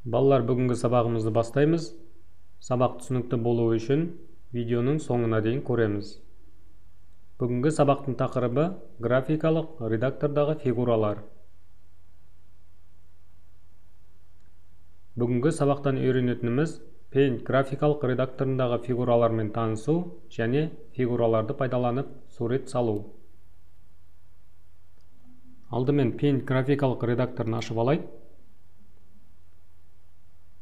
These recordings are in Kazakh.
Балалар, бүгінгі сабағымызды бастаймыз. Сабақ түсінікті болу үшін видеоның соңына дейін көреміз. Бүгінгі сабақтың тақырыбы графикалық редактордағы фигуралар. Бүгінгі сабақтан үйренетініміз Paint графикалық редакторындағы фигуралармен танысу және фигураларды пайдаланып сурет салу. Алдымен Paint графикалық редакторын ашып алайық.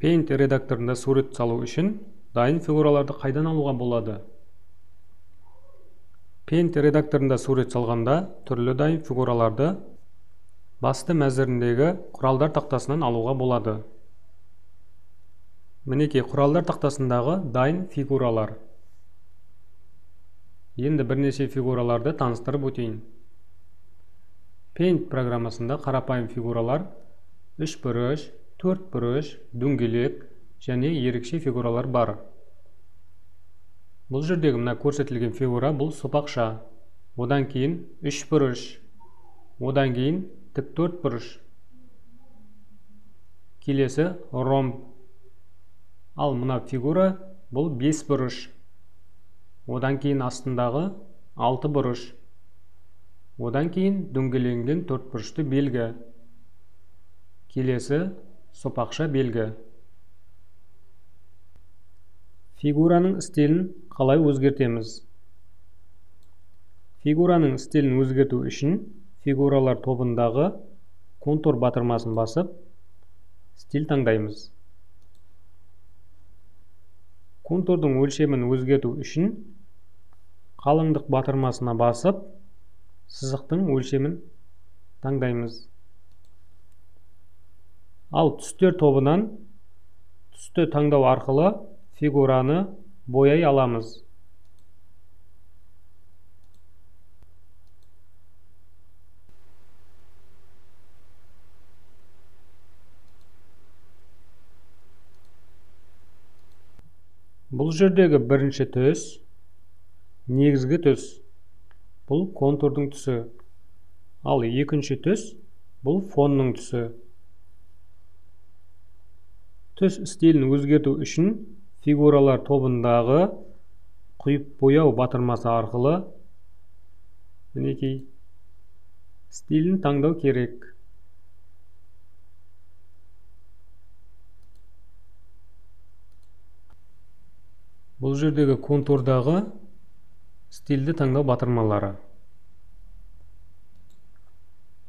Paint редакторында сурет салу үшін дайын фигураларды қайдан алуға болады? Paint редакторында сурет салғанда түрлі дайын фигураларды басты мәзіріндегі құралдар тақтасынан алуға болады. Мінекей құралдар тақтасындағы дайын фигуралар. Енді бірнеше фигураларды таныстырып өтейін. Paint программасында қарапайым фигуралар 3 бұрыш, 4 бұрыш, дөңгелек және ерекше фигуралар бар. Бұл жердегі мына көрсетілген фигура бұл сопақша. Одан кейін 3 бұрыш. Одан кейін тік 4 бұрыш. Келесі ромб. Ал мына фигура бұл 5 бұрыш. Одан кейін астындағы 6 бұрыш. Одан кейін дөңгеленген 4 бұрышты белгі. Келесі сопақша белгі. Фигураның стилін қалай өзгертеміз? Фигураның стилін өзгерту үшін фигуралар тобындағы контур батырмасын басып, стиль таңдаймыз. Контурдың өлшемін өзгерту үшін қалыңдық батырмасына басып, сызықтың өлшемін таңдаймыз. Ал түстер тобынан түсті таңдау арқылы фигураны бояй аламыз. Бұл жердегі бірінші түс, негізгі түс, бұл контурдың түсі. Ал екінші түс, бұл фонның түсі. Түс стилін өзгерту үшін фигуралар тобындағы құйып бояу батырмасы арқылы мінекей стилін таңдау керек. Бұл жердегі контурдағы стильді таңдау батырмалары.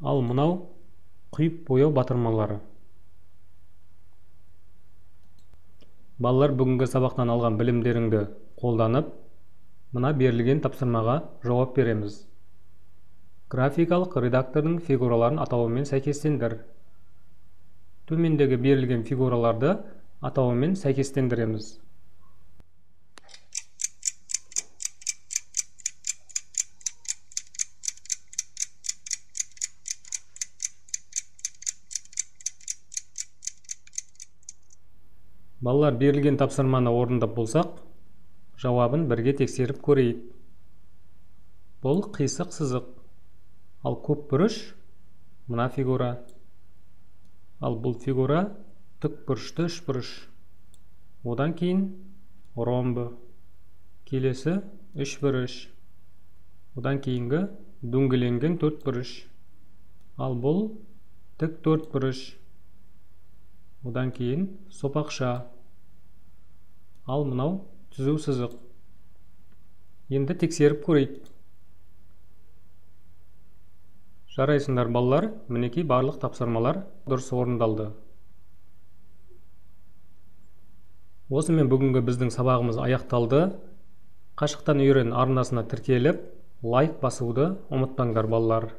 Ал мынау құйып бояу батырмалары. Балалар, бүгінгі сабақтан алған білімдеріңді қолданып, мына берілген тапсырмаға жауап береміз. Графикалық редактордың фигураларын атауымен сәйкестендір. Төмендегі берілген фигураларды атауымен сәйкестендіреміз. Балалар, берілген тапсырманы орындап болсақ, жауабын бірге тексеріп көрейік. Бұл қисық сызық. Ал көп бұрыш мына фигура. Ал бұл фигура тік бұрышты 3 бұрыш. Одан кейін ромбы. Келесі 3 бұрыш. Одан кейінгі дөңгеленген 4 бұрыш. Ал бұл тік 4 бұрыш. Одан кейін сопақша. Ал мынау түзу сызық. Енді тексеріп көрейік. Жарайсыңдар балалар, мінекей барлық тапсырмалар дұрыс орындалды. Осымен бүгінгі біздің сабағымыз аяқталды. Қашықтан үйрен арнасына тіркеліп, лайк басуды ұмытпаңдар балалар.